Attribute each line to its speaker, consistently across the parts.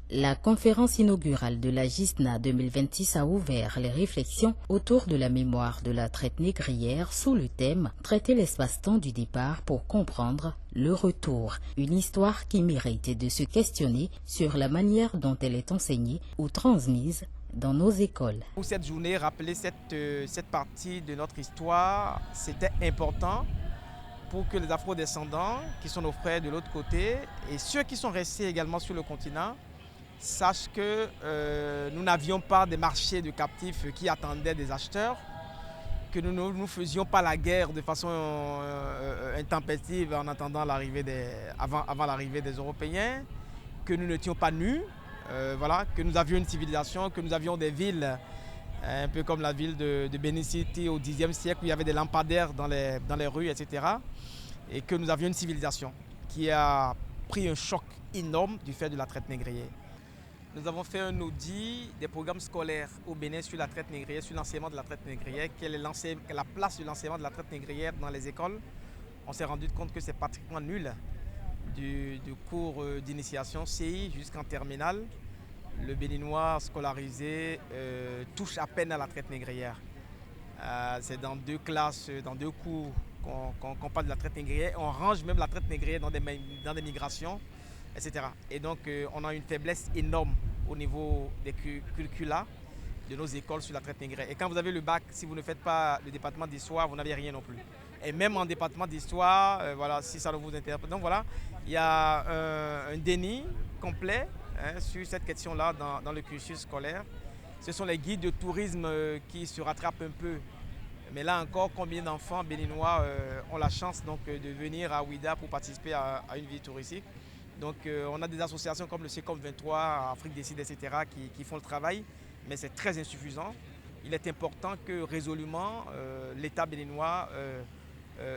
Speaker 1: La conférence inaugurale de la GISNA 2026 a ouvert les réflexions autour de la mémoire de la traite négrière sous le thème « Traiter l'espace-temps du départ pour comprendre le retour ». Une histoire qui mérite de se questionner sur la manière dont elle est enseignée ou transmise dans nos écoles.
Speaker 2: Pour cette journée, rappeler cette partie de notre histoire, c'était important pour que les afro-descendants, qui sont nos frères de l'autre côté, et ceux qui sont restés également sur le continent, sachent que nous n'avions pas des marchés de captifs qui attendaient des acheteurs, que nous ne faisions pas la guerre de façon intempestive en attendant avant l'arrivée des Européens, que nous n'étions pas nus, que nous avions une civilisation, que nous avions des villes, un peu comme la ville de Benin City au Xe siècle où il y avait des lampadaires dans les rues, etc. Et que nous avions une civilisation qui a pris un choc énorme du fait de la traite négrière. Nous avons fait un audit des programmes scolaires au Bénin sur la traite négrière, sur l'enseignement de la traite négrière, quelle est la place de l'enseignement de la traite négrière dans les écoles. On s'est rendu compte que c'est pratiquement nul. Du cours d'initiation CI jusqu'en terminale, le béninois scolarisé touche à peine à la traite négrière. C'est dans 2 classes, dans 2 cours qu'on parle de la traite négrière. On range même la traite négrière dans des migrations, etc. Et donc on a une faiblesse énorme au niveau des curricula de nos écoles sur la traite négrière. Et quand vous avez le bac, si vous ne faites pas le département d'histoire, vous n'avez rien non plus. Et même en département d'histoire, si ça ne vous intéresse pas. Donc voilà, il y a un déni complet sur cette question-là dans le cursus scolaire. Ce sont les guides de tourisme qui se rattrapent un peu. Mais là encore, combien d'enfants béninois ont la chance donc, de venir à Ouida pour participer à une visite touristique. Donc on a des associations comme le CECOM 23, Afrique Décide, etc. qui font le travail, mais c'est très insuffisant. Il est important que résolument l'État béninois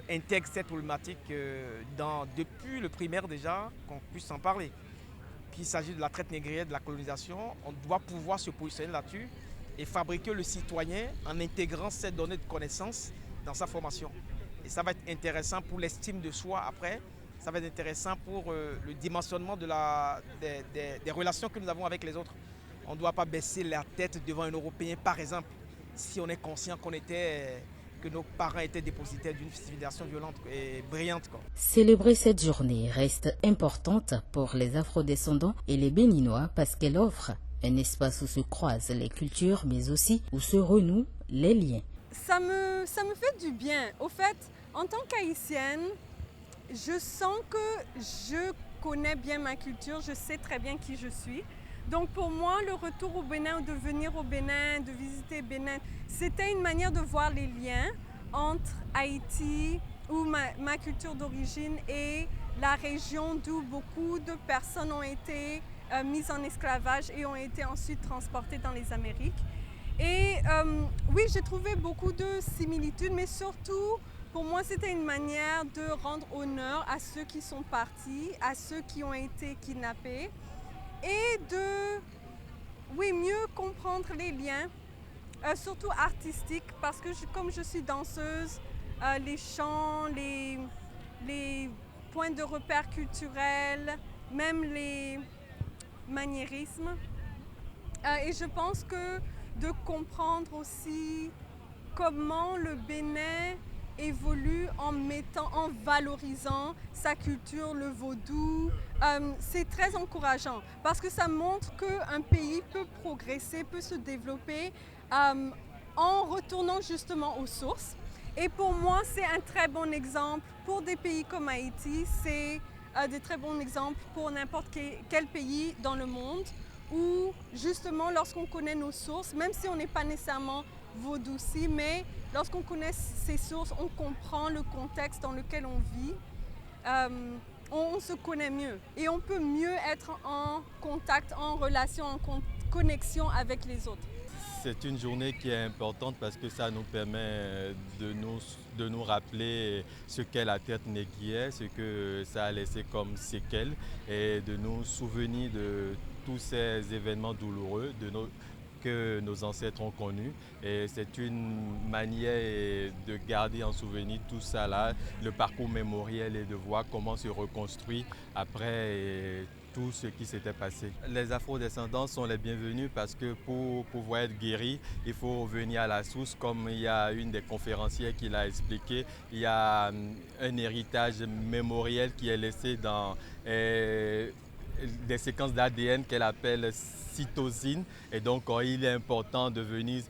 Speaker 2: intègre cette problématique depuis le primaire déjà, qu'on puisse en parler. Qu'il s'agit de la traite négrière, de la colonisation, on doit pouvoir se positionner là-dessus et fabriquer le citoyen en intégrant ces données de connaissances dans sa formation. Et ça va être intéressant pour l'estime de soi après. Ça va être intéressant pour le dimensionnement des relations que nous avons avec les autres. On ne doit pas baisser la tête devant un Européen, par exemple, si on est conscient que nos parents étaient dépositaires d'une civilisation violente et brillante.
Speaker 1: Célébrer cette journée reste importante pour les afrodescendants et les béninois parce qu'elle offre un espace où se croisent les cultures, mais aussi où se renouent les liens.
Speaker 3: Ça me fait du bien. Au fait, en tant qu'haïtienne, je sens que je connais bien ma culture, je sais très bien qui je suis. Donc pour moi, le retour au Bénin, de venir au Bénin, de visiter Bénin, c'était une manière de voir les liens entre Haïti, ou ma culture d'origine, et la région d'où beaucoup de personnes ont été mises en esclavage et ont été ensuite transportées dans les Amériques. Et oui, j'ai trouvé beaucoup de similitudes, mais surtout, pour moi, c'était une manière de rendre honneur à ceux qui sont partis, à ceux qui ont été kidnappés, et de mieux comprendre les liens, surtout artistiques, parce que comme je suis danseuse, les chants, les points de repère culturels, même les maniérismes. Et je pense que de comprendre aussi comment le Bénin évolue en valorisant sa culture, le vaudou. C'est très encourageant parce que ça montre qu'un pays peut progresser, peut se développer en retournant justement aux sources. Et pour moi, c'est un très bon exemple pour des pays comme Haïti, c'est des très bons exemples pour n'importe quel pays dans le monde où justement lorsqu'on connaît nos sources, même si on n'est pas nécessairement vaudouci, mais lorsqu'on connaît ses sources, on comprend le contexte dans lequel on vit, on se connaît mieux et on peut mieux être en contact, en relation, en connexion avec les autres.
Speaker 4: C'est une journée qui est importante parce que ça nous permet de nous rappeler ce qu'est la traite négrière, ce que ça a laissé comme séquelles et de nous souvenir de tous ces événements douloureux que nos ancêtres ont connus. Et c'est une manière de garder en souvenir tout ça là, le parcours mémoriel et de voir comment se reconstruit après tout ce qui s'était passé. Les afrodescendants sont les bienvenus parce que pour pouvoir être guéri, il faut revenir à la source. Comme il y a une des conférencières qui l'a expliqué, il y a un héritage mémoriel qui est laissé dans des séquences d'ADN qu'elle appelle cytosine. Et donc, il est important de venir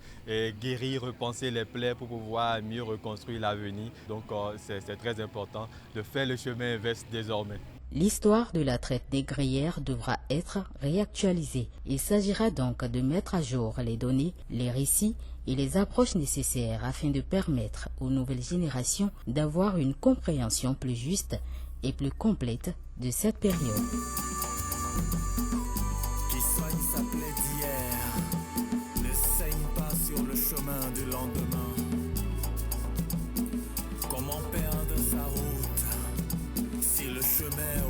Speaker 4: guérir, repenser les plaies pour pouvoir mieux reconstruire l'avenir. Donc, c'est très important de faire le chemin inverse désormais.
Speaker 1: L'histoire de la traite négrière devra être réactualisée. Il s'agira donc de mettre à jour les données, les récits et les approches nécessaires afin de permettre aux nouvelles générations d'avoir une compréhension plus juste et plus complète de cette période.
Speaker 5: Qui soigne sa plaie d'hier, ne saigne pas sur le chemin du lendemain. Comment perdre sa route si le chemin